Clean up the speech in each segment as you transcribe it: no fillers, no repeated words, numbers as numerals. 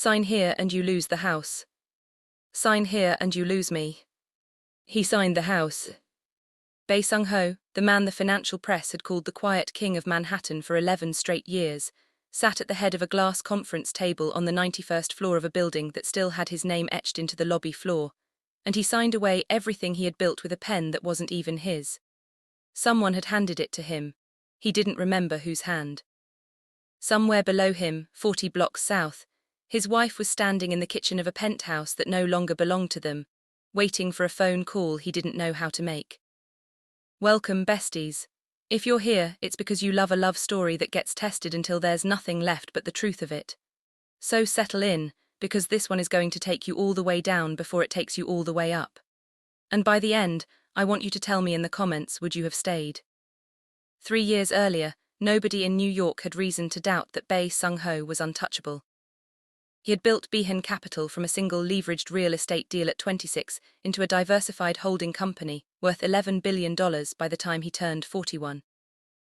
Sign here and you lose the house. Sign here and you lose me. He signed the house. Bae Sung-ho, the man the financial press had called the quiet king of Manhattan for 11 straight years, sat at the head of a glass conference table on the 91st floor of a building that still had his name etched into the lobby floor, and he signed away everything he had built with a pen that wasn't even his. Someone had handed it to him. He didn't remember whose hand. Somewhere below him, 40 blocks south, his wife was standing in the kitchen of a penthouse that no longer belonged to them, waiting for a phone call he didn't know how to make. Welcome, besties. If you're here, it's because you love a love story that gets tested until there's nothing left but the truth of it. So settle in, because this one is going to take you all the way down before it takes you all the way up. And by the end, I want you to tell me in the comments, would you have stayed? 3 years earlier, nobody in New York had reason to doubt that Bae Sung-ho was untouchable. He had built Behan Capital from a single leveraged real estate deal at 26 into a diversified holding company worth $11 billion by the time he turned 41.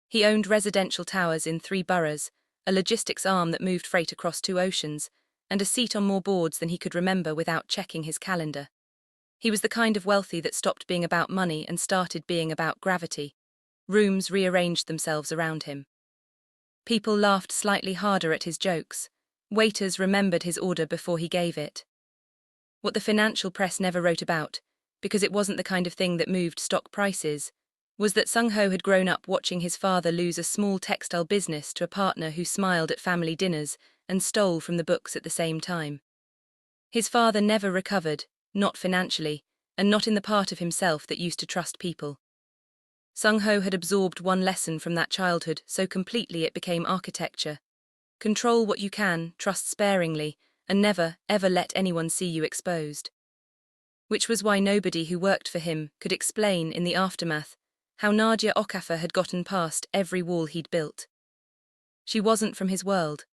He owned residential towers in 3 boroughs, a logistics arm that moved freight across 2 oceans, and a seat on more boards than he could remember without checking his calendar. He was the kind of wealthy that stopped being about money and started being about gravity. Rooms rearranged themselves around him. People laughed slightly harder at his jokes. Waiters remembered his order before he gave it. What the financial press never wrote about, because it wasn't the kind of thing that moved stock prices, was that Sung-ho had grown up watching his father lose a small textile business to a partner who smiled at family dinners and stole from the books at the same time. His father never recovered, not financially, and not in the part of himself that used to trust people. Sung-ho had absorbed one lesson from that childhood so completely it became architecture. Control what you can, trust sparingly, and never, ever let anyone see you exposed. Which was why nobody who worked for him could explain, in the aftermath, how Nadia Okafor had gotten past every wall he'd built. She wasn't from his world.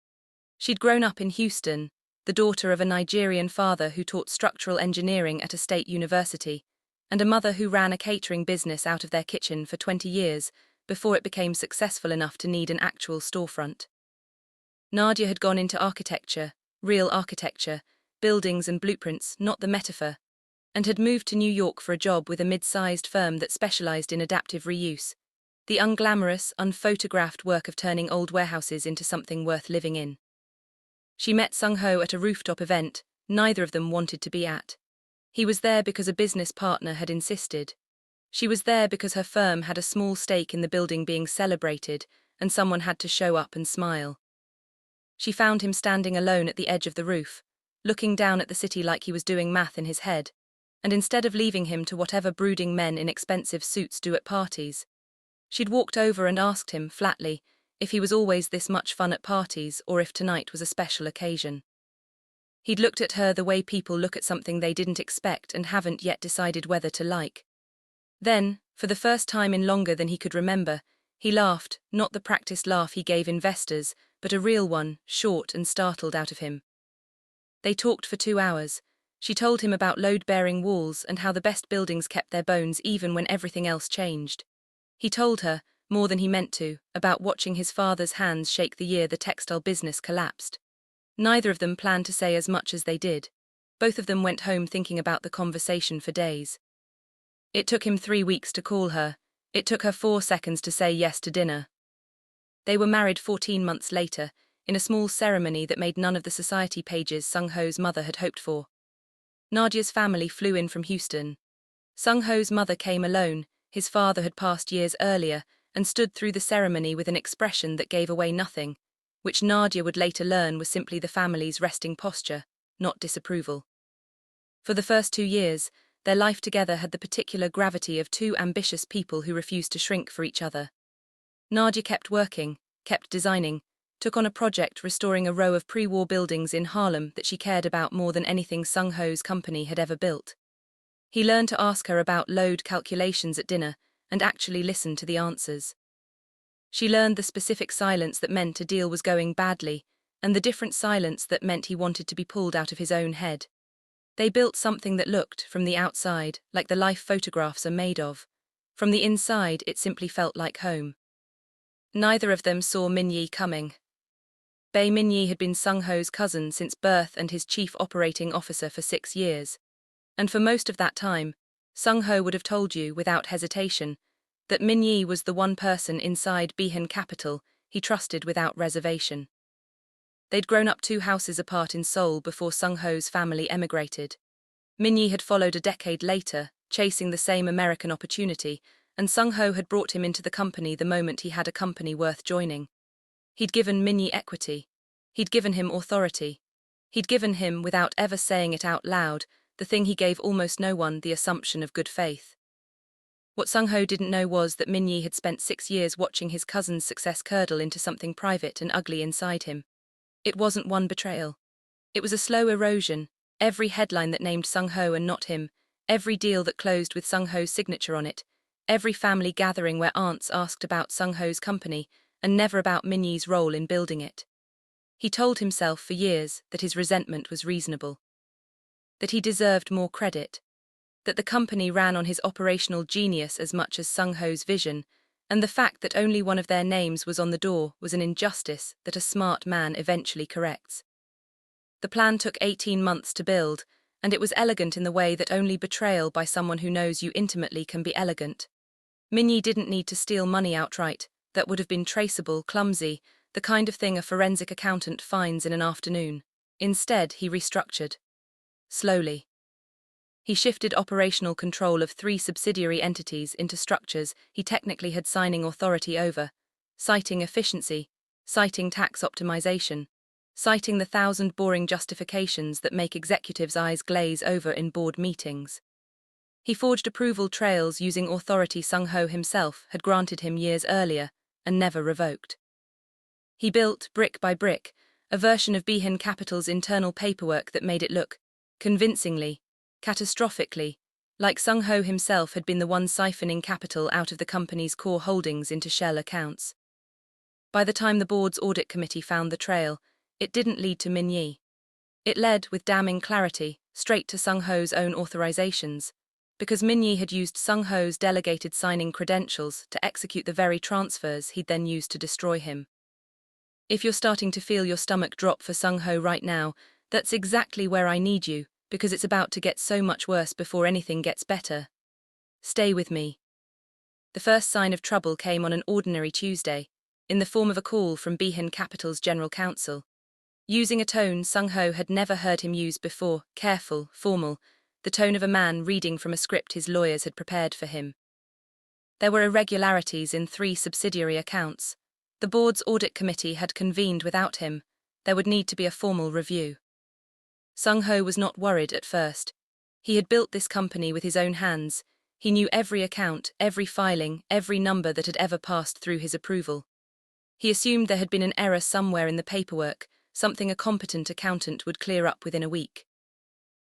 She'd grown up in Houston, the daughter of a Nigerian father who taught structural engineering at a state university, and a mother who ran a catering business out of their kitchen for 20 years before it became successful enough to need an actual storefront. Nadia had gone into architecture, real architecture, buildings and blueprints, not the metaphor, and had moved to New York for a job with a mid-sized firm that specialized in adaptive reuse, the unglamorous, unphotographed work of turning old warehouses into something worth living in. She met Sung-ho at a rooftop event neither of them wanted to be at. He was there because a business partner had insisted. She was there because her firm had a small stake in the building being celebrated, and someone had to show up and smile. She found him standing alone at the edge of the roof, looking down at the city like he was doing math in his head, and instead of leaving him to whatever brooding men in expensive suits do at parties, she'd walked over and asked him, flatly, if he was always this much fun at parties or if tonight was a special occasion. He'd looked at her the way people look at something they didn't expect and haven't yet decided whether to like. Then, for the first time in longer than he could remember, he laughed, not the practiced laugh he gave investors, but a real one, short and startled out of him. They talked for 2 hours. She told him about load-bearing walls and how the best buildings kept their bones even when everything else changed. He told her, more than he meant to, about watching his father's hands shake the year the textile business collapsed. Neither of them planned to say as much as they did. Both of them went home thinking about the conversation for days. It took him 3 weeks to call her. It took her 4 seconds to say yes to dinner. They were married 14 months later, in a small ceremony that made none of the society pages Sung-ho's mother had hoped for. Nadia's family flew in from Houston. Sung-ho's mother came alone. His father had passed years earlier and stood through the ceremony with an expression that gave away nothing, which Nadia would later learn was simply the family's resting posture, not disapproval. For the first 2 years, their life together had the particular gravity of 2 ambitious people who refused to shrink for each other. Nadia kept working, kept designing, took on a project restoring a row of pre-war buildings in Harlem that she cared about more than anything Sung-ho's company had ever built. He learned to ask her about load calculations at dinner and actually listened to the answers. She learned the specific silence that meant a deal was going badly, and the different silence that meant he wanted to be pulled out of his own head. They built something that looked, from the outside, like the life photographs are made of. From the inside, it simply felt like home. Neither of them saw Min-yi coming. Bae Min-yi had been Sung-ho's cousin since birth and his chief operating officer for 6 years. And for most of that time, Sung-ho would have told you, without hesitation, that Min-yi was the one person inside Behan Capital he trusted without reservation. They'd grown up 2 houses apart in Seoul before Sung-ho's family emigrated. Min-yi had followed a decade later, chasing the same American opportunity, and Sung-ho had brought him into the company the moment he had a company worth joining. He'd given Min-yi equity. He'd given him authority. He'd given him, without ever saying it out loud, the thing he gave almost no one, the assumption of good faith. What Sung-ho didn't know was that Min-yi had spent 6 years watching his cousin's success curdle into something private and ugly inside him. It wasn't one betrayal. It was a slow erosion. Every headline that named Sung-ho and not him, every deal that closed with Sung-ho's signature on it, every family gathering where aunts asked about Sung-ho's company and never about Min-yi's role in building it. He told himself for years that his resentment was reasonable, that he deserved more credit, that the company ran on his operational genius as much as Sung-ho's vision, and the fact that only one of their names was on the door was an injustice that a smart man eventually corrects. The plan took 18 months to build, and it was elegant in the way that only betrayal by someone who knows you intimately can be elegant. Min-yi didn't need to steal money outright. That would have been traceable, clumsy, the kind of thing a forensic accountant finds in an afternoon. Instead, he restructured. Slowly. He shifted operational control of 3 subsidiary entities into structures he technically had signing authority over, citing efficiency, citing tax optimization, citing the 1,000 boring justifications that make executives' eyes glaze over in board meetings. He forged approval trails using authority Sung-ho himself had granted him years earlier, and never revoked. He built, brick by brick, a version of Behan Capital's internal paperwork that made it look, convincingly, catastrophically, like Sung-ho himself had been the one siphoning capital out of the company's core holdings into shell accounts. By the time the board's audit committee found the trail, it didn't lead to Min-yi. It led, with damning clarity, straight to Sung-ho's own authorizations, because Min-yi had used Sung-ho's delegated signing credentials to execute the very transfers he'd then used to destroy him. If you're starting to feel your stomach drop for Sung-ho right now, that's exactly where I need you, because it's about to get so much worse before anything gets better. Stay with me. The first sign of trouble came on an ordinary Tuesday, in the form of a call from Behan Capital's general counsel. Using a tone Sung-ho had never heard him use before, careful, formal, the tone of a man reading from a script his lawyers had prepared for him. There were irregularities in 3 subsidiary accounts. The board's audit committee had convened without him. There would need to be a formal review. Sung-ho was not worried at first. He had built this company with his own hands. He knew every account, every filing, every number that had ever passed through his approval. He assumed there had been an error somewhere in the paperwork, something a competent accountant would clear up within a week.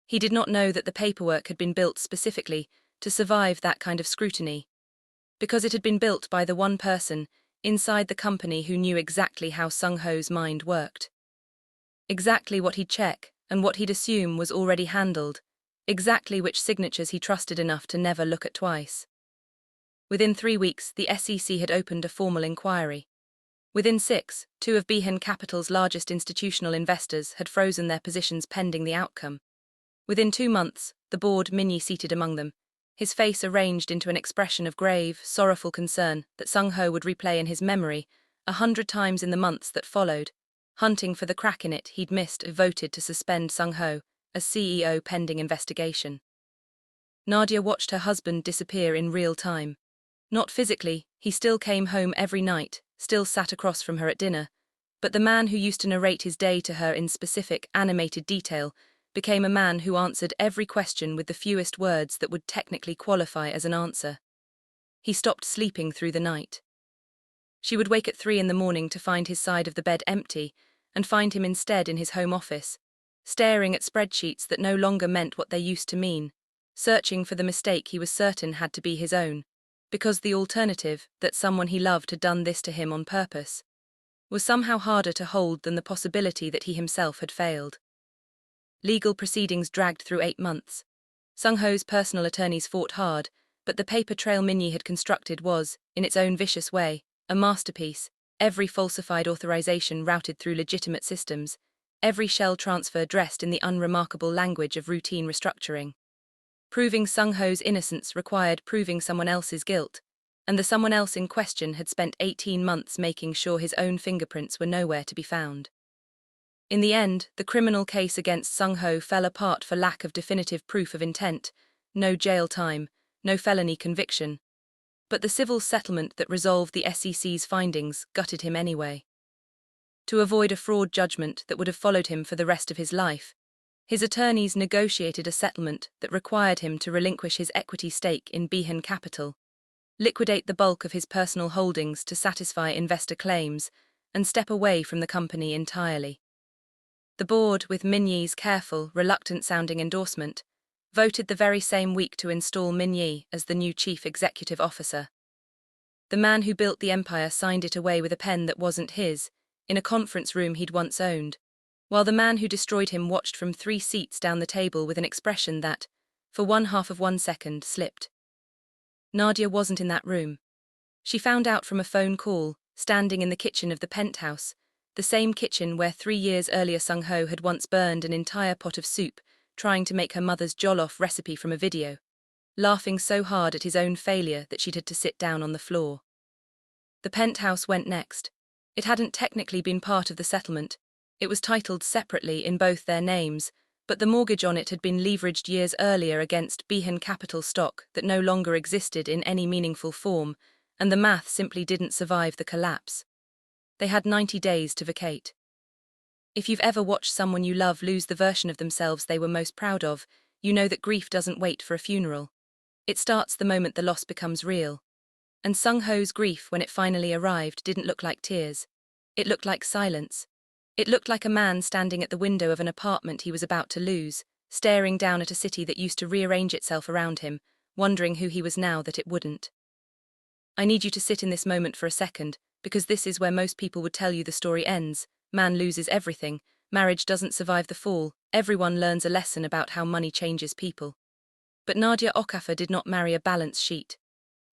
He did not know that the paperwork had been built specifically to survive that kind of scrutiny, because it had been built by the one person inside the company who knew exactly how Sung-ho's mind worked. Exactly what he'd check and what he'd assume was already handled, exactly which signatures he trusted enough to never look at twice. Within 3 weeks, the SEC had opened a formal inquiry. Within 6, 2 of Behan Capital's largest institutional investors had frozen their positions pending the outcome. Within 2 months, the board, Min-yi seated among them, his face arranged into an expression of grave, sorrowful concern that Sung-ho would replay in his memory 100 times in the months that followed, hunting for the crack in it he'd missed voted to suspend Sung-ho as CEO pending investigation. Nadia watched her husband disappear in real time. Not physically, he still came home every night, still sat across from her at dinner, but the man who used to narrate his day to her in specific, animated detail became a man who answered every question with the fewest words that would technically qualify as an answer. He stopped sleeping through the night. She would wake at 3 in the morning to find his side of the bed empty, and find him instead in his home office, staring at spreadsheets that no longer meant what they used to mean, searching for the mistake he was certain had to be his own, because the alternative, that someone he loved had done this to him on purpose, was somehow harder to hold than the possibility that he himself had failed. Legal proceedings dragged through 8 months. Sung-ho's personal attorneys fought hard, but the paper trail Min-yi had constructed was, in its own vicious way, a masterpiece, every falsified authorization routed through legitimate systems, every shell transfer dressed in the unremarkable language of routine restructuring. Proving Sung-ho's innocence required proving someone else's guilt, and the someone else in question had spent 18 months making sure his own fingerprints were nowhere to be found. In the end, the criminal case against Sung-ho fell apart for lack of definitive proof of intent, no jail time, no felony conviction. But the civil settlement that resolved the SEC's findings gutted him anyway. To avoid a fraud judgment that would have followed him for the rest of his life, his attorneys negotiated a settlement that required him to relinquish his equity stake in Billionaire Capital, liquidate the bulk of his personal holdings to satisfy investor claims, and step away from the company entirely. The board, with Min-yee's careful, reluctant-sounding endorsement, voted the very same week to install Min-yee as the new chief executive officer. The man who built the empire signed it away with a pen that wasn't his, in a conference room he'd once owned, while the man who destroyed him watched from 3 seats down the table with an expression that, for 1/2 of 1 second, slipped. Nadia wasn't in that room. She found out from a phone call, standing in the kitchen of the penthouse, the same kitchen where 3 years earlier Sung-ho had once burned an entire pot of soup, trying to make her mother's jollof recipe from a video, laughing so hard at his own failure that she'd had to sit down on the floor. The penthouse went next. It hadn't technically been part of the settlement. It was titled separately in both their names, but the mortgage on it had been leveraged years earlier against Billionaire Capital stock that no longer existed in any meaningful form, and the math simply didn't survive the collapse. They had 90 days to vacate. If you've ever watched someone you love lose the version of themselves they were most proud of, you know that grief doesn't wait for a funeral. It starts the moment the loss becomes real. And Sung-ho's grief when it finally arrived didn't look like tears. It looked like silence. It looked like a man standing at the window of an apartment he was about to lose, staring down at a city that used to rearrange itself around him, wondering who he was now that it wouldn't. I need you to sit in this moment for a second, because this is where most people would tell you the story ends. Man loses everything, marriage doesn't survive the fall, everyone learns a lesson about how money changes people. But Nadia Okafor did not marry a balance sheet.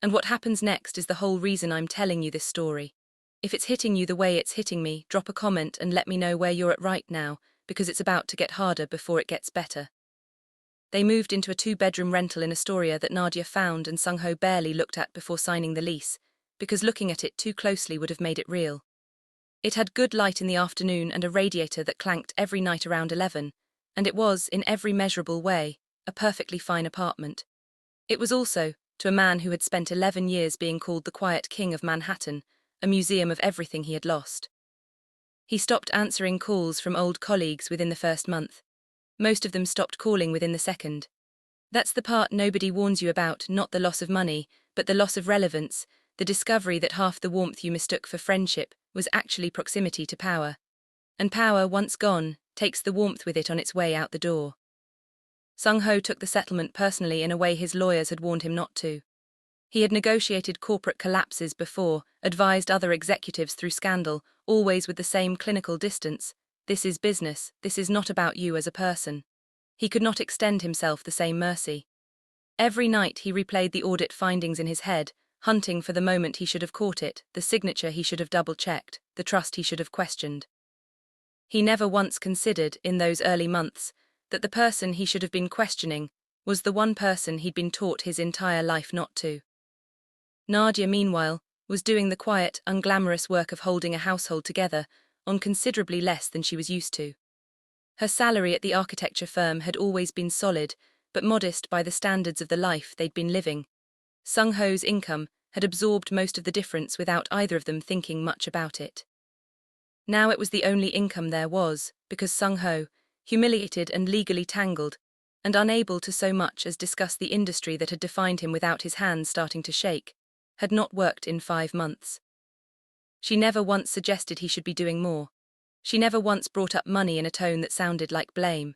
And what happens next is the whole reason I'm telling you this story. If it's hitting you the way it's hitting me, drop a comment and let me know where you're at right now, because it's about to get harder before it gets better. They moved into a 2-bedroom rental in Astoria that Nadia found and Sung-ho barely looked at before signing the lease, because looking at it too closely would have made it real. It had good light in the afternoon and a radiator that clanked every night around 11, and it was, in every measurable way, a perfectly fine apartment. It was also, to a man who had spent 11 years being called the quiet king of Manhattan, a museum of everything he had lost. He stopped answering calls from old colleagues within the first month. Most of them stopped calling within the second. That's the part nobody warns you about, not the loss of money, but the loss of relevance, the discovery that half the warmth you mistook for friendship was actually proximity to power. And power, once gone, takes the warmth with it on its way out the door. Sung-ho took the settlement personally in a way his lawyers had warned him not to. He had negotiated corporate collapses before, advised other executives through scandal, always with the same clinical distance. This is business, this is not about you as a person. He could not extend himself the same mercy. Every night he replayed the audit findings in his head, hunting for the moment he should have caught it, the signature he should have double-checked, the trust he should have questioned. He never once considered, in those early months, that the person he should have been questioning was the one person he'd been taught his entire life not to. Nadia, meanwhile, was doing the quiet, unglamorous work of holding a household together on considerably less than she was used to. Her salary at the architecture firm had always been solid, but modest by the standards of the life they'd been living. Sung-ho's income had absorbed most of the difference without either of them thinking much about it. Now it was the only income there was, because Sung-ho, humiliated and legally tangled, and unable to so much as discuss the industry that had defined him without his hands starting to shake, had not worked in 5 months. She never once suggested he should be doing more. She never once brought up money in a tone that sounded like blame.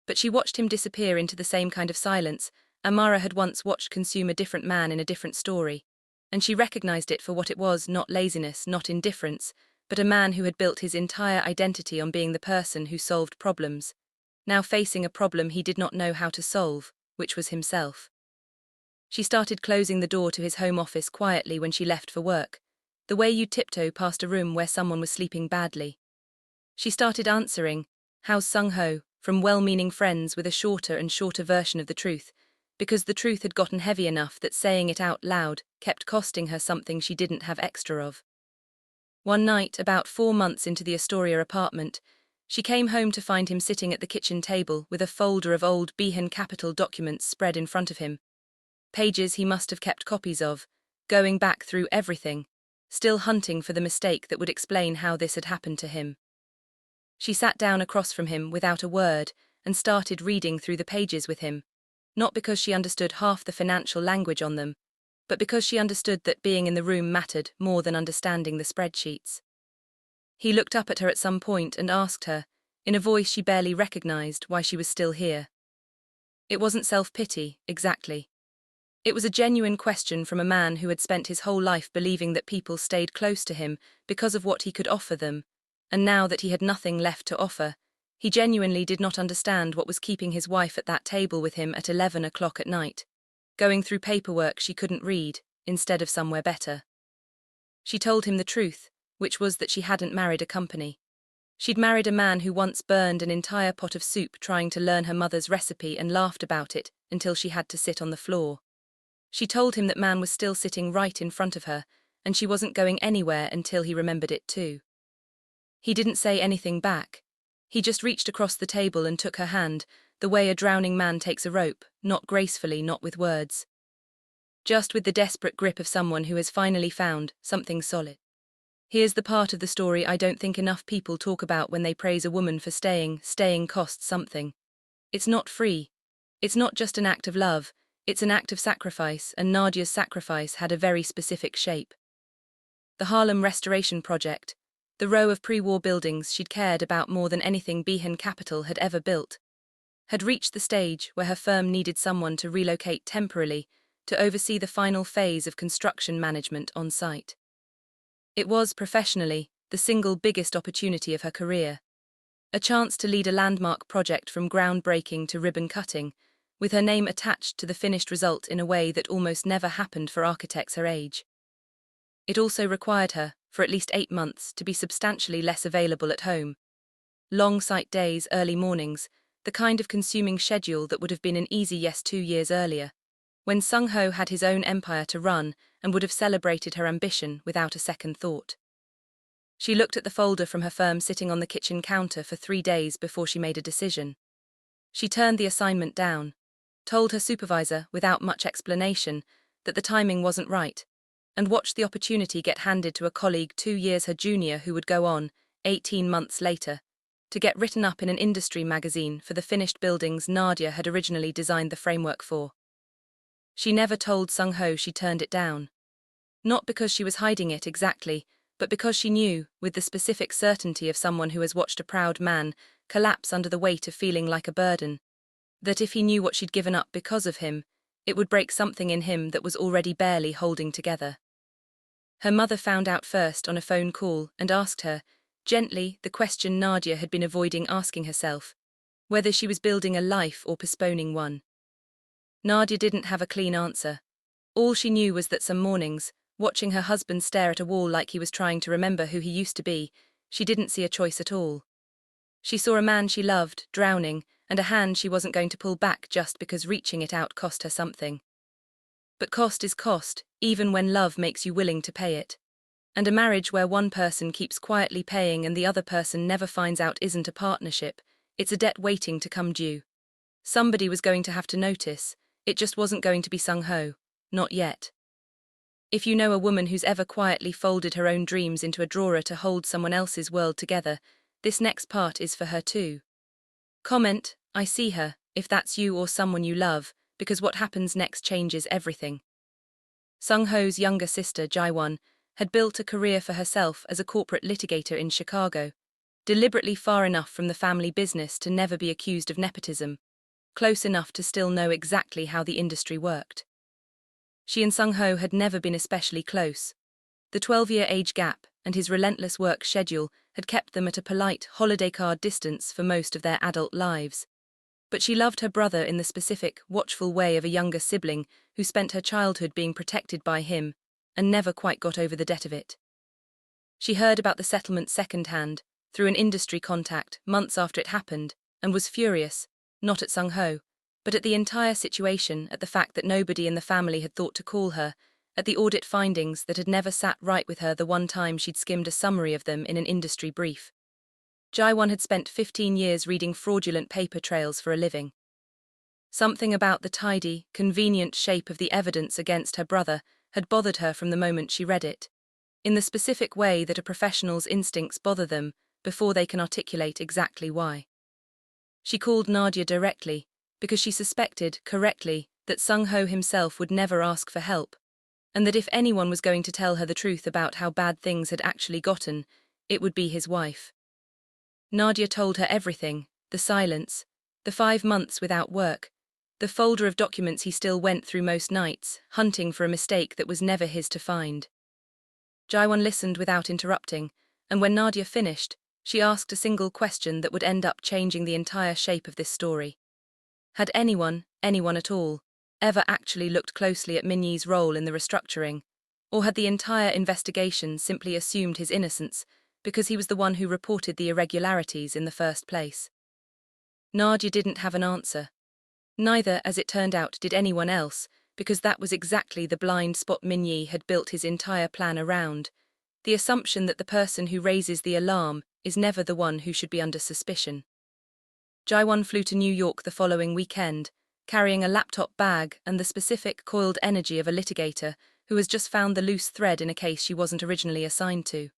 But she watched him disappear into the same kind of silence Amara had once watched consume a different man in a different story, and she recognized it for what it was, not laziness, not indifference, but a man who had built his entire identity on being the person who solved problems, now facing a problem he did not know how to solve, which was himself. She started closing the door to his home office quietly when she left for work. the way you tiptoe past a room where someone was sleeping badly. She started answering, "How's Sung-ho?" from well-meaning friends with a shorter and shorter version of the truth, because the truth had gotten heavy enough that saying it out loud kept costing her something she didn't have extra of. One night, about 4 months into the Astoria apartment, she came home to find him sitting at the kitchen table with a folder of old Behan Capital documents spread in front of him. Pages he must have kept copies of, going back through everything, still hunting for the mistake that would explain how this had happened to him. She sat down across from him without a word and started reading through the pages with him, not because she understood half the financial language on them, but because she understood that being in the room mattered more than understanding the spreadsheets. He looked up at her at some point and asked her, in a voice she barely recognized, why she was still here. It wasn't self-pity, exactly. It was a genuine question from a man who had spent his whole life believing that people stayed close to him because of what he could offer them, and now that he had nothing left to offer, he genuinely did not understand what was keeping his wife at that table with him at 11 o'clock at night, going through paperwork she couldn't read, instead of somewhere better. She told him the truth, which was that she hadn't married a company. She'd married a man who once burned an entire pot of soup trying to learn her mother's recipe and laughed about it until she had to sit on the floor. She told him that man was still sitting right in front of her, and she wasn't going anywhere until he remembered it too. He didn't say anything back. He just reached across the table and took her hand, the way a drowning man takes a rope, not gracefully, not with words. Just with the desperate grip of someone who has finally found something solid. Here's the part of the story I don't think enough people talk about when they praise a woman for staying. Staying costs something. It's not free. It's not just an act of love, it's an act of sacrifice, and Nadia's sacrifice had a very specific shape. The Harlem Restoration Project, the row of pre-war buildings she'd cared about more than anything Behan Capital had ever built, had reached the stage where her firm needed someone to relocate temporarily to oversee the final phase of construction management on site. It was, professionally, the single biggest opportunity of her career. A chance to lead a landmark project from groundbreaking to ribbon cutting, with her name attached to the finished result in a way that almost never happened for architects her age. It also required her, for at least 8 months, to be substantially less available at home. Long site days, early mornings, the kind of consuming schedule that would have been an easy yes 2 years earlier, when Sung-ho had his own empire to run and would have celebrated her ambition without a second thought. She looked at the folder from her firm sitting on the kitchen counter for 3 days before she made a decision. She turned the assignment down, told her supervisor, without much explanation, that the timing wasn't right, and watched the opportunity get handed to a colleague 2 years her junior who would go on, 18 months later, to get written up in an industry magazine for the finished buildings Nadia had originally designed the framework for. She never told Sung-ho she turned it down. Not because she was hiding it exactly, but because she knew, with the specific certainty of someone who has watched a proud man collapse under the weight of feeling like a burden, that if he knew what she'd given up because of him, it would break something in him that was already barely holding together. Her mother found out first on a phone call and asked her, gently, the question Nadia had been avoiding asking herself, whether she was building a life or postponing one. Nadia didn't have a clean answer. All she knew was that some mornings, watching her husband stare at a wall like he was trying to remember who he used to be, she didn't see a choice at all. She saw a man she loved, drowning, and a hand she wasn't going to pull back just because reaching it out cost her something. But cost is cost, even when love makes you willing to pay it. And a marriage where one person keeps quietly paying and the other person never finds out isn't a partnership, it's a debt waiting to come due. Somebody was going to have to notice, it just wasn't going to be Sung-ho, not yet. If you know a woman who's ever quietly folded her own dreams into a drawer to hold someone else's world together, this next part is for her too. Comment, I see her, if that's you or someone you love, because what happens next changes everything. Sung-ho's younger sister, Jae-won, had built a career for herself as a corporate litigator in Chicago, deliberately far enough from the family business to never be accused of nepotism, close enough to still know exactly how the industry worked. She and Sung-ho had never been especially close. The 12-year age gap and his relentless work schedule had kept them at a polite holiday card distance for most of their adult lives. But she loved her brother in the specific, watchful way of a younger sibling who spent her childhood being protected by him and never quite got over the debt of it. She heard about the settlement secondhand, through an industry contact, months after it happened, and was furious, not at Sung-ho, but at the entire situation, at the fact that nobody in the family had thought to call her, at the audit findings that had never sat right with her the one time she'd skimmed a summary of them in an industry brief. Jae-won had spent 15 years reading fraudulent paper trails for a living. Something about the tidy, convenient shape of the evidence against her brother had bothered her from the moment she read it, in the specific way that a professional's instincts bother them before they can articulate exactly why. She called Nadia directly, because she suspected, correctly, that Sung-ho himself would never ask for help, and that if anyone was going to tell her the truth about how bad things had actually gotten, it would be his wife. Nadia told her everything, the silence, the 5 months without work, the folder of documents he still went through most nights, hunting for a mistake that was never his to find. Jae-won listened without interrupting, and when Nadia finished, she asked a single question that would end up changing the entire shape of this story. Had anyone at all, ever actually looked closely at Min-yi's role in the restructuring, or had the entire investigation simply assumed his innocence because he was the one who reported the irregularities in the first place? Nadia didn't have an answer. Neither, as it turned out, did anyone else, because that was exactly the blind spot Min-yi had built his entire plan around, the assumption that the person who raises the alarm is never the one who should be under suspicion. Jae-won flew to New York the following weekend, carrying a laptop bag and the specific, coiled energy of a litigator who has just found the loose thread in a case she wasn't originally assigned to.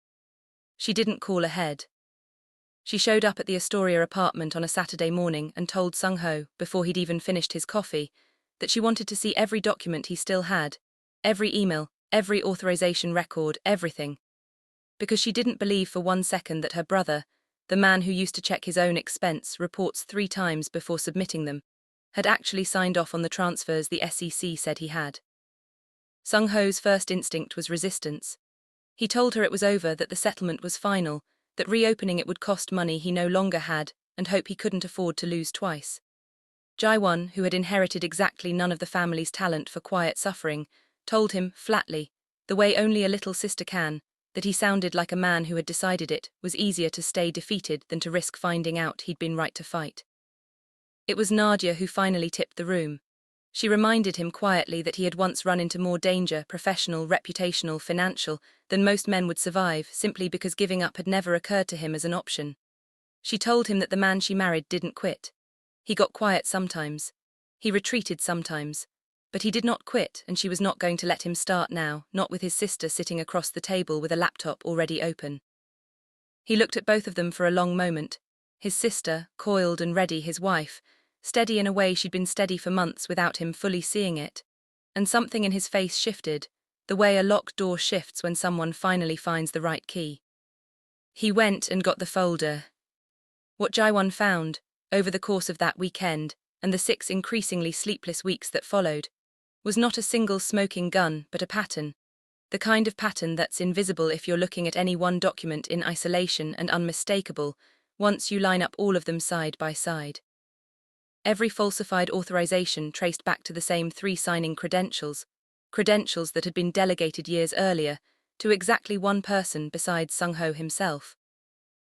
She didn't call ahead. She showed up at the Astoria apartment on a Saturday morning and told Sung-ho, before he'd even finished his coffee, that she wanted to see every document he still had, every email, every authorization record, everything. Because she didn't believe for 1 second that her brother, the man who used to check his own expense reports 3 times before submitting them, had actually signed off on the transfers the SEC said he had. Sung-ho's first instinct was resistance. He told her it was over, that the settlement was final, that reopening it would cost money he no longer had and hope he couldn't afford to lose twice. Jae-won, who had inherited exactly none of the family's talent for quiet suffering, told him, flatly, the way only a little sister can, that he sounded like a man who had decided it was easier to stay defeated than to risk finding out he'd been right to fight. It was Nadia who finally tipped the room. She reminded him quietly that he had once run into more danger, professional, reputational, financial, than most men would survive, simply because giving up had never occurred to him as an option. She told him that the man she married didn't quit. He got quiet sometimes. He retreated sometimes. But he did not quit, and she was not going to let him start now, not with his sister sitting across the table with a laptop already open. He looked at both of them for a long moment. His sister, coiled and ready, his wife, steady in a way she'd been steady for months without him fully seeing it. And something in his face shifted, the way a locked door shifts when someone finally finds the right key. He went and got the folder. What Jae-won found, over the course of that weekend, and the 6 increasingly sleepless weeks that followed, was not a single smoking gun but a pattern. The kind of pattern that's invisible if you're looking at any one document in isolation and unmistakable once you line up all of them side by side. Every falsified authorization traced back to the same 3 signing credentials that had been delegated years earlier, to exactly one person besides Sung-ho himself.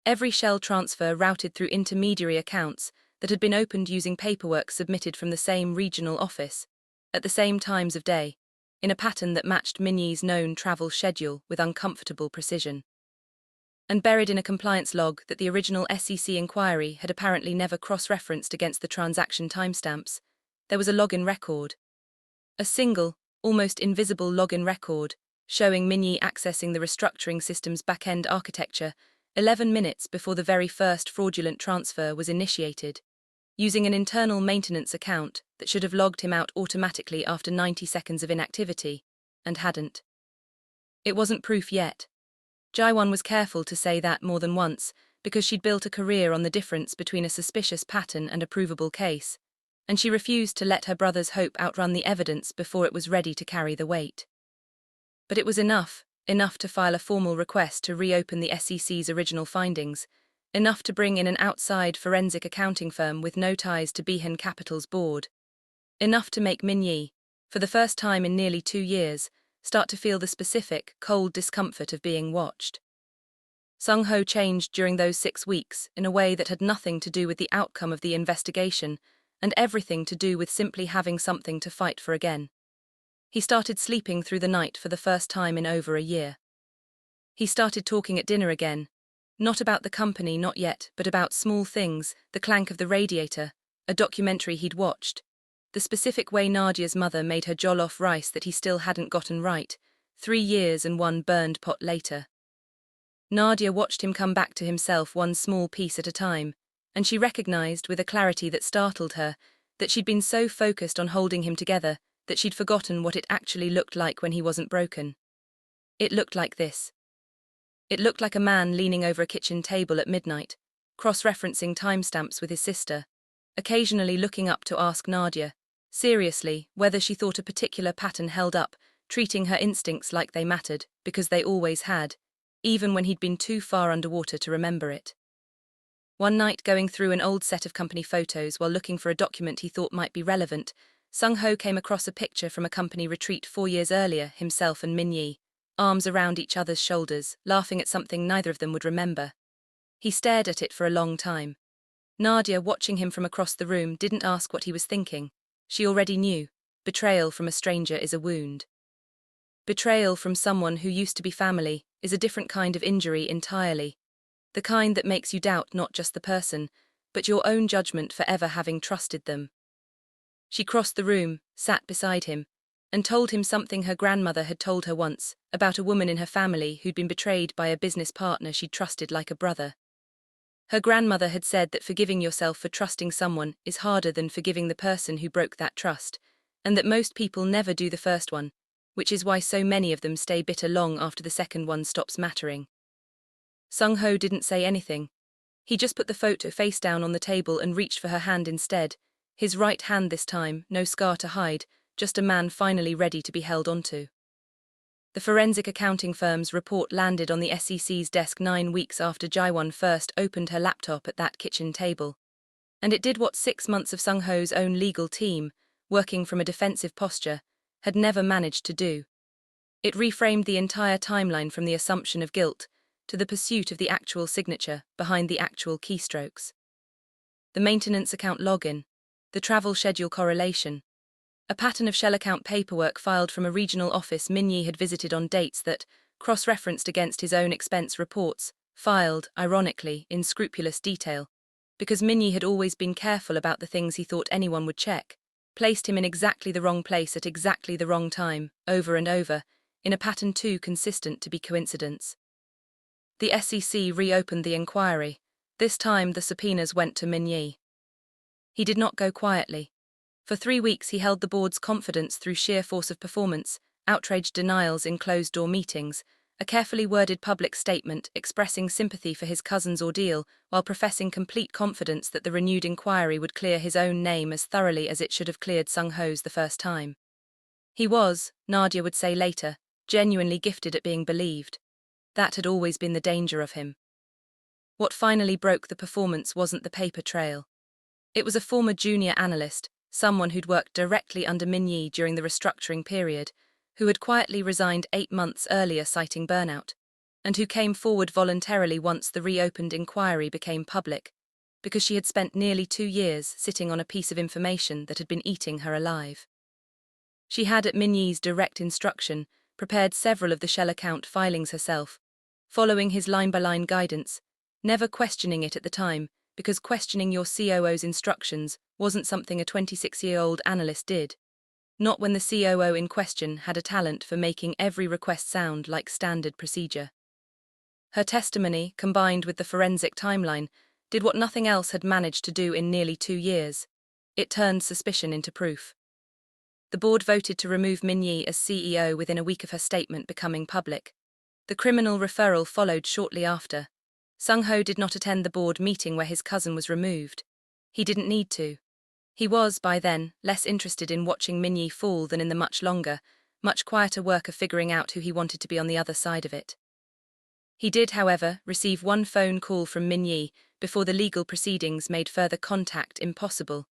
Every shell transfer routed through intermediary accounts that had been opened using paperwork submitted from the same regional office, at the same times of day, in a pattern that matched Min-yi's known travel schedule with uncomfortable precision. And buried in a compliance log that the original SEC inquiry had apparently never cross-referenced against the transaction timestamps, there was a login record. A single, almost invisible login record, showing Min-yi accessing the restructuring system's back-end architecture 11 minutes before the very first fraudulent transfer was initiated, using an internal maintenance account that should have logged him out automatically after 90 seconds of inactivity, and hadn't. It wasn't proof yet. Jae-won was careful to say that more than once, because she'd built a career on the difference between a suspicious pattern and a provable case, and she refused to let her brother's hope outrun the evidence before it was ready to carry the weight. But it was enough to file a formal request to reopen the SEC's original findings, enough to bring in an outside forensic accounting firm with no ties to Behan Capital's board, enough to make Min-yi, for the first time in nearly 2 years, start to feel the specific, cold discomfort of being watched. Sung-ho changed during those 6 weeks in a way that had nothing to do with the outcome of the investigation and everything to do with simply having something to fight for again. He started sleeping through the night for the first time in over a year. He started talking at dinner again. Not about the company, not yet, but about small things, the clank of the radiator, a documentary he'd watched, the specific way Nadia's mother made her jollof rice that he still hadn't gotten right, 3 years and 1 burned pot later. Nadia watched him come back to himself one small piece at a time, and she recognized with a clarity that startled her that she'd been so focused on holding him together that she'd forgotten what it actually looked like when he wasn't broken. It looked like this. It looked like a man leaning over a kitchen table at midnight, cross-referencing timestamps with his sister, occasionally looking up to ask Nadia, seriously, whether she thought a particular pattern held up, treating her instincts like they mattered, because they always had, even when he'd been too far underwater to remember it. One night, going through an old set of company photos while looking for a document he thought might be relevant, Sung-ho came across a picture from a company retreat 4 years earlier, himself and Min-yi, arms around each other's shoulders, laughing at something neither of them would remember. He stared at it for a long time. Nadia, watching him from across the room, didn't ask what he was thinking. She already knew. Betrayal from a stranger is a wound. Betrayal from someone who used to be family is a different kind of injury entirely. The kind that makes you doubt not just the person, but your own judgment for ever having trusted them. She crossed the room, sat beside him, and told him something her grandmother had told her once, about a woman in her family who'd been betrayed by a business partner she'd trusted like a brother. Her grandmother had said that forgiving yourself for trusting someone is harder than forgiving the person who broke that trust, and that most people never do the first one, which is why so many of them stay bitter long after the second one stops mattering. Sung-ho didn't say anything. He just put the photo face down on the table and reached for her hand instead, his right hand this time, no scar to hide, just a man finally ready to be held onto. The forensic accounting firm's report landed on the SEC's desk 9 weeks after Jaewon first opened her laptop at that kitchen table. And it did what 6 months of Sung-ho's own legal team, working from a defensive posture, had never managed to do. It reframed the entire timeline from the assumption of guilt to the pursuit of the actual signature behind the actual keystrokes. The maintenance account login, the travel schedule correlation, a pattern of shell account paperwork filed from a regional office Min-yi had visited on dates that, cross-referenced against his own expense reports, filed, ironically, in scrupulous detail, because Min-yi had always been careful about the things he thought anyone would check, placed him in exactly the wrong place at exactly the wrong time, over and over, in a pattern too consistent to be coincidence. The SEC reopened the inquiry. This time the subpoenas went to Min-yi. He did not go quietly. For 3 weeks he held the board's confidence through sheer force of performance, outraged denials in closed-door meetings, a carefully worded public statement expressing sympathy for his cousin's ordeal while professing complete confidence that the renewed inquiry would clear his own name as thoroughly as it should have cleared Sung-ho's the first time. He was, Nadia would say later, genuinely gifted at being believed. That had always been the danger of him. What finally broke the performance wasn't the paper trail. It was a former junior analyst, someone who'd worked directly under Min-yi during the restructuring period, who had quietly resigned 8 months earlier citing burnout, and who came forward voluntarily once the reopened inquiry became public, because she had spent nearly 2 years sitting on a piece of information that had been eating her alive. She had, at Min-yi's direct instruction, prepared several of the shell account filings herself, following his line-by-line guidance, never questioning it at the time, because questioning your COO's instructions wasn't something a 26-year-old analyst did. Not when the COO in question had a talent for making every request sound like standard procedure. Her testimony, combined with the forensic timeline, did what nothing else had managed to do in nearly 2 years. It turned suspicion into proof. The board voted to remove Min-yi as CEO within a week of her statement becoming public. The criminal referral followed shortly after. Sung-ho did not attend the board meeting where his cousin was removed. He didn't need to. He was, by then, less interested in watching Min-yi fall than in the much longer, much quieter work of figuring out who he wanted to be on the other side of it. He did, however, receive one phone call from Min-yi before the legal proceedings made further contact impossible.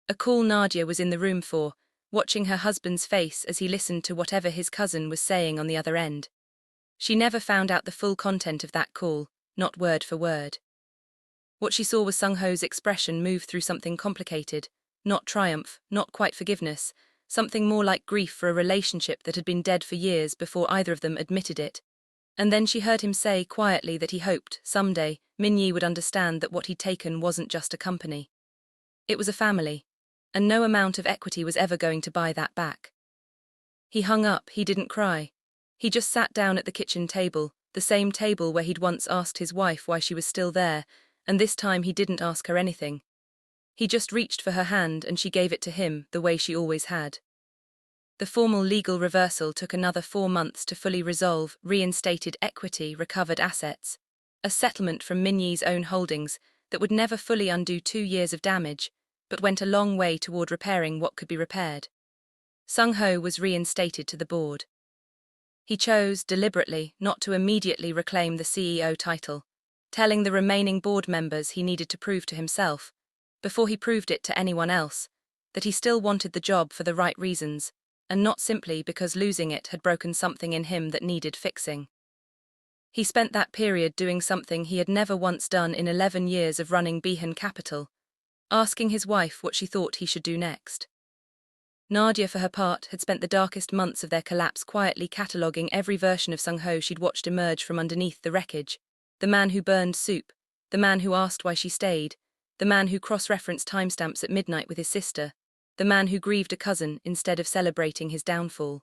A call Nadia was in the room for, watching her husband's face as he listened to whatever his cousin was saying on the other end. She never found out the full content of that call, not word for word. What she saw was Sung-ho's expression move through something complicated, not triumph, not quite forgiveness, something more like grief for a relationship that had been dead for years before either of them admitted it. And then she heard him say quietly that he hoped, someday, Min-yi would understand that what he'd taken wasn't just a company. It was a family, and no amount of equity was ever going to buy that back. He hung up, he didn't cry. He just sat down at the kitchen table, the same table where he'd once asked his wife why she was still there, and this time he didn't ask her anything. He just reached for her hand and she gave it to him the way she always had. The formal legal reversal took another 4 months to fully resolve, reinstated equity, recovered assets, a settlement from Min-yi's own holdings that would never fully undo 2 years of damage, but went a long way toward repairing what could be repaired. Sung-ho was reinstated to the board. He chose, deliberately, not to immediately reclaim the CEO title, telling the remaining board members he needed to prove to himself, before he proved it to anyone else, that he still wanted the job for the right reasons, and not simply because losing it had broken something in him that needed fixing. He spent that period doing something he had never once done in 11 years of running Behan Capital, asking his wife what she thought he should do next. Nadia, for her part, had spent the darkest months of their collapse quietly cataloguing every version of Sung-ho she'd watched emerge from underneath the wreckage. The man who burned soup, the man who asked why she stayed, the man who cross-referenced timestamps at midnight with his sister, the man who grieved a cousin instead of celebrating his downfall.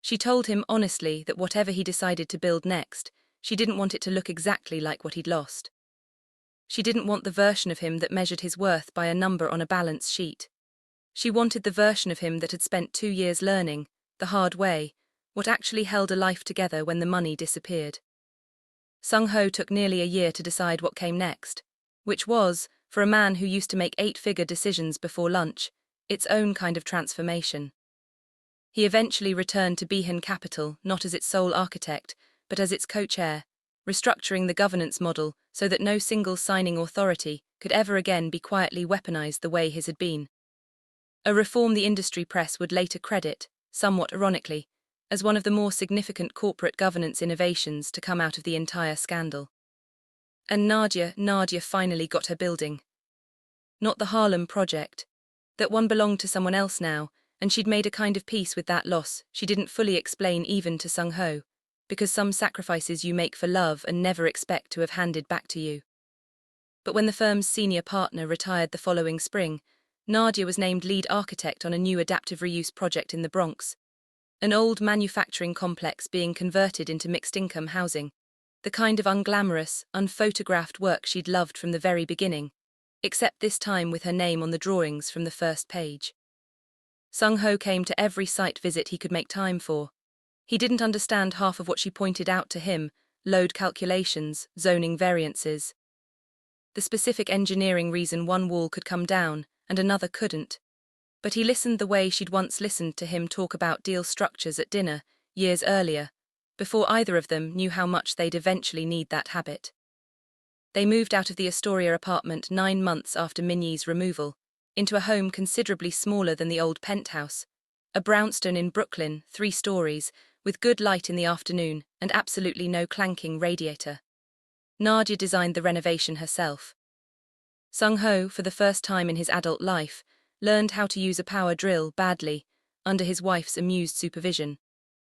She told him honestly that whatever he decided to build next, she didn't want it to look exactly like what he'd lost. She didn't want the version of him that measured his worth by a number on a balance sheet. She wanted the version of him that had spent 2 years learning, the hard way, what actually held a life together when the money disappeared. Sung-ho took nearly a year to decide what came next, which was, for a man who used to make 8-figure decisions before lunch, its own kind of transformation. He eventually returned to Behan Capital not as its sole architect, but as its co-chair, restructuring the governance model so that no single signing authority could ever again be quietly weaponized the way his had been. A reform the industry press would later credit, somewhat ironically, as one of the more significant corporate governance innovations to come out of the entire scandal. And Nadia finally got her building. Not the Harlem project. That one belonged to someone else now, and she'd made a kind of peace with that loss she didn't fully explain even to Sung-ho, because some sacrifices you make for love and never expect to have handed back to you. But when the firm's senior partner retired the following spring, Nadia was named lead architect on a new adaptive reuse project in the Bronx, an old manufacturing complex being converted into mixed-income housing, the kind of unglamorous, unphotographed work she'd loved from the very beginning, except this time with her name on the drawings from the first page. Sung-ho came to every site visit he could make time for. He didn't understand half of what she pointed out to him, load calculations, zoning variances. The specific engineering reason one wall could come down and another couldn't. But he listened the way she'd once listened to him talk about deal structures at dinner, years earlier, before either of them knew how much they'd eventually need that habit. They moved out of the Astoria apartment 9 months after Min-yi's removal, into a home considerably smaller than the old penthouse, a brownstone in Brooklyn, 3 stories, with good light in the afternoon and absolutely no clanking radiator. Nadia designed the renovation herself. Sung-ho, for the first time in his adult life, learned how to use a power drill badly, under his wife's amused supervision,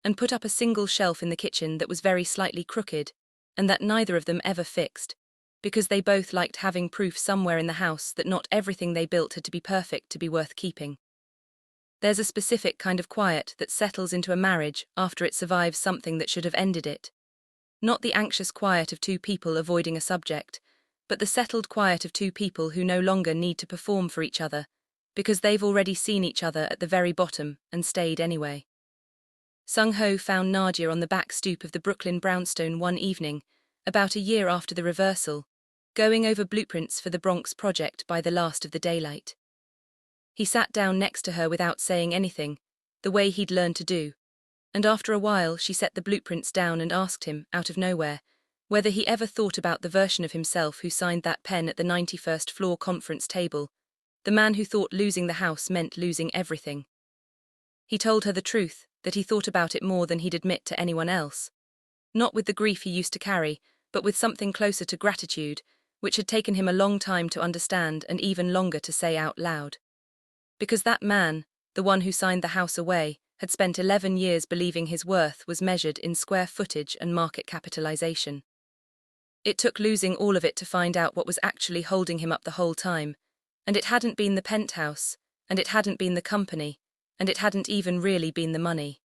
and put up a single shelf in the kitchen that was very slightly crooked, and that neither of them ever fixed, because they both liked having proof somewhere in the house that not everything they built had to be perfect to be worth keeping. There's a specific kind of quiet that settles into a marriage after it survives something that should have ended it. Not the anxious quiet of 2 people avoiding a subject, but the settled quiet of 2 people who no longer need to perform for each other, because they've already seen each other at the very bottom and stayed anyway. Sung-ho found Nadia on the back stoop of the Brooklyn brownstone one evening, about a year after the reversal, going over blueprints for the Bronx project by the last of the daylight. He sat down next to her without saying anything, the way he'd learned to do, and after a while she set the blueprints down and asked him, out of nowhere, whether he ever thought about the version of himself who signed that pen at the 91st floor conference table, the man who thought losing the house meant losing everything. He told her the truth, that he thought about it more than he'd admit to anyone else. Not with the grief he used to carry, but with something closer to gratitude, which had taken him a long time to understand and even longer to say out loud. Because that man, the one who signed the house away, had spent 11 years believing his worth was measured in square footage and market capitalization. It took losing all of it to find out what was actually holding him up the whole time, and it hadn't been the penthouse, and it hadn't been the company, and it hadn't even really been the money.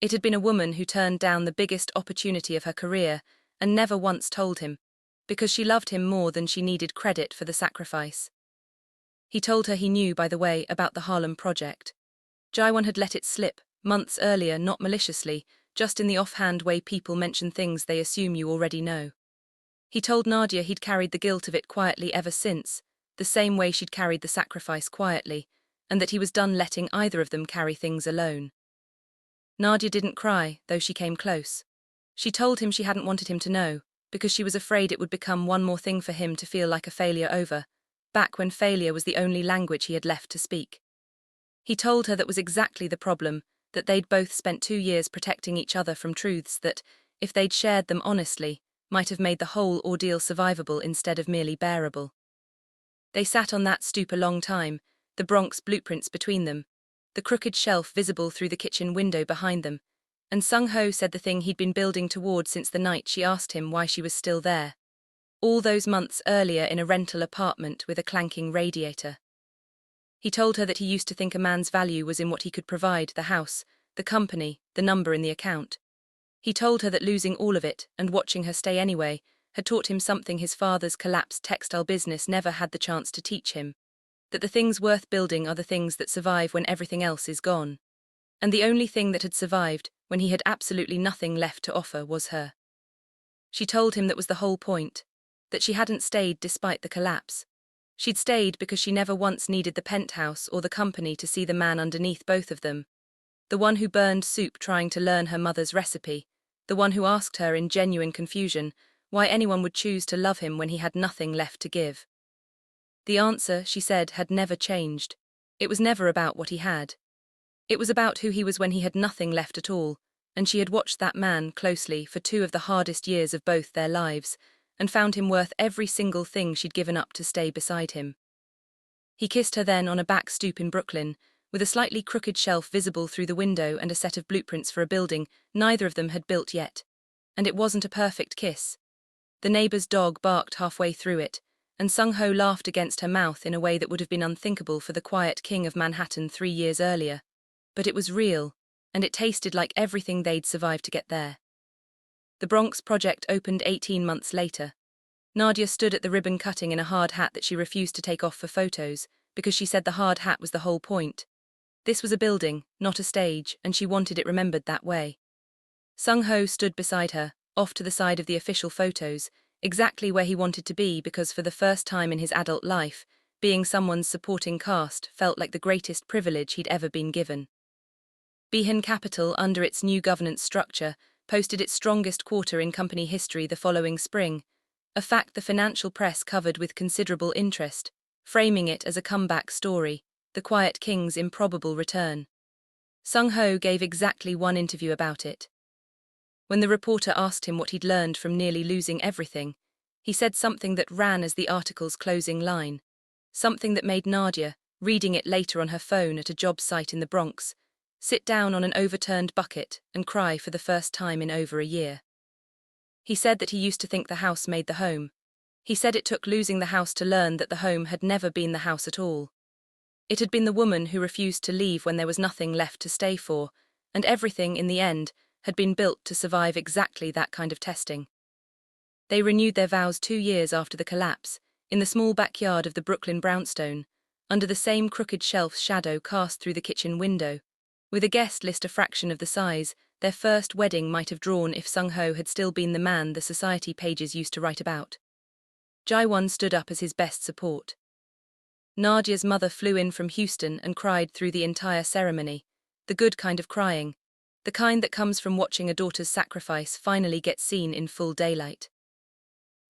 It had been a woman who turned down the biggest opportunity of her career and never once told him, because she loved him more than she needed credit for the sacrifice. He told her he knew, by the way, about the Harlem project. Jaiwan had let it slip, months earlier, not maliciously, just in the offhand way people mention things they assume you already know. He told Nadia he'd carried the guilt of it quietly ever since, the same way she'd carried the sacrifice quietly, and that he was done letting either of them carry things alone. Nadia didn't cry, though she came close. She told him she hadn't wanted him to know, because she was afraid it would become one more thing for him to feel like a failure over, back when failure was the only language he had left to speak. He told her that was exactly the problem, that they'd both spent 2 years protecting each other from truths that, if they'd shared them honestly, might have made the whole ordeal survivable instead of merely bearable. They sat on that stoop a long time, the Bronx blueprints between them, the crooked shelf visible through the kitchen window behind them, and Sung-ho said the thing he'd been building toward since the night she asked him why she was still there. All those months earlier in a rental apartment with a clanking radiator. He told her that he used to think a man's value was in what he could provide, the house, the company, the number in the account. He told her that losing all of it, and watching her stay anyway, had taught him something his father's collapsed textile business never had the chance to teach him. That the things worth building are the things that survive when everything else is gone. And the only thing that had survived, when he had absolutely nothing left to offer, was her. She told him that was the whole point. That she hadn't stayed despite the collapse. She'd stayed because she never once needed the penthouse or the company to see the man underneath both of them. The one who burned soup trying to learn her mother's recipe, the one who asked her in genuine confusion why anyone would choose to love him when he had nothing left to give. The answer, she said, had never changed. It was never about what he had. It was about who he was when he had nothing left at all, and she had watched that man closely for 2 of the hardest years of both their lives, and found him worth every single thing she'd given up to stay beside him. He kissed her then on a back stoop in Brooklyn, with a slightly crooked shelf visible through the window and a set of blueprints for a building neither of them had built yet. And it wasn't a perfect kiss. The neighbor's dog barked halfway through it, and Sung-ho laughed against her mouth in a way that would have been unthinkable for the quiet king of Manhattan 3 years earlier. But it was real, and it tasted like everything they'd survived to get there. The Bronx project opened 18 months later. Nadia stood at the ribbon cutting in a hard hat that she refused to take off for photos, because she said the hard hat was the whole point. This was a building, not a stage, and she wanted it remembered that way. Sung-ho stood beside her, off to the side of the official photos, exactly where he wanted to be because for the first time in his adult life, being someone's supporting cast felt like the greatest privilege he'd ever been given. Behan Capital, under its new governance structure, posted its strongest quarter in company history the following spring, a fact the financial press covered with considerable interest, framing it as a comeback story, the Quiet King's improbable return. Sung-ho gave exactly one interview about it. When the reporter asked him what he'd learned from nearly losing everything, he said something that ran as the article's closing line, something that made Nadia, reading it later on her phone at a job site in the Bronx, sit down on an overturned bucket and cry for the first time in over a year. He said that he used to think the house made the home. He said it took losing the house to learn that the home had never been the house at all. It had been the woman who refused to leave when there was nothing left to stay for, and everything, in the end, had been built to survive exactly that kind of testing. They renewed their vows 2 years after the collapse, in the small backyard of the Brooklyn brownstone, under the same crooked shelf's shadow cast through the kitchen window. With a guest list a fraction of the size their first wedding might have drawn if Sung-ho had still been the man the society pages used to write about. Jaiwan stood up as his best support. Nadia's mother flew in from Houston and cried through the entire ceremony, the good kind of crying, the kind that comes from watching a daughter's sacrifice finally get seen in full daylight.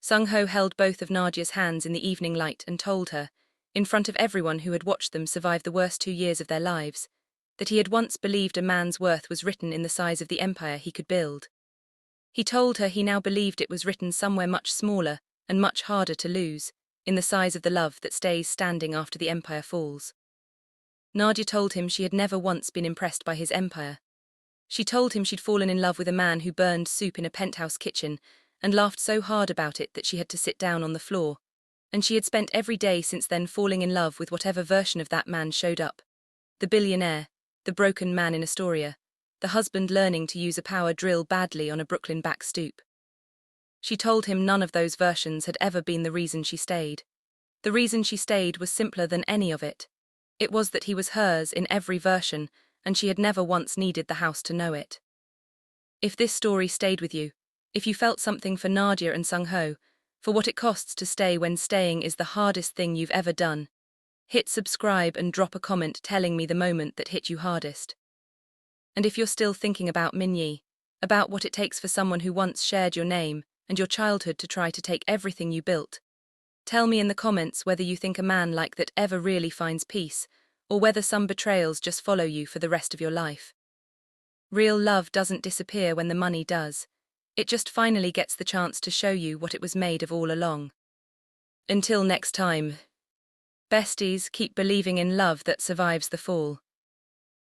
Sung-ho held both of Nadia's hands in the evening light and told her, in front of everyone who had watched them survive the worst 2 years of their lives, that he had once believed a man's worth was written in the size of the empire he could build. He told her he now believed it was written somewhere much smaller and much harder to lose, in the size of the love that stays standing after the empire falls. Nadia told him she had never once been impressed by his empire. She told him she'd fallen in love with a man who burned soup in a penthouse kitchen and laughed so hard about it that she had to sit down on the floor, and she had spent every day since then falling in love with whatever version of that man showed up. The billionaire, the broken man in Astoria, the husband learning to use a power drill badly on a Brooklyn back stoop. She told him none of those versions had ever been the reason she stayed. The reason she stayed was simpler than any of it. It was that he was hers in every version, and she had never once needed the house to know it. If this story stayed with you, if you felt something for Nadia and Sung-ho, for what it costs to stay when staying is the hardest thing you've ever done, hit subscribe and drop a comment telling me the moment that hit you hardest. And if you're still thinking about Minyi, about what it takes for someone who once shared your name and your childhood to try to take everything you built, tell me in the comments whether you think a man like that ever really finds peace, or whether some betrayals just follow you for the rest of your life. Real love doesn't disappear when the money does. It just finally gets the chance to show you what it was made of all along. Until next time, besties, keep believing in love that survives the fall.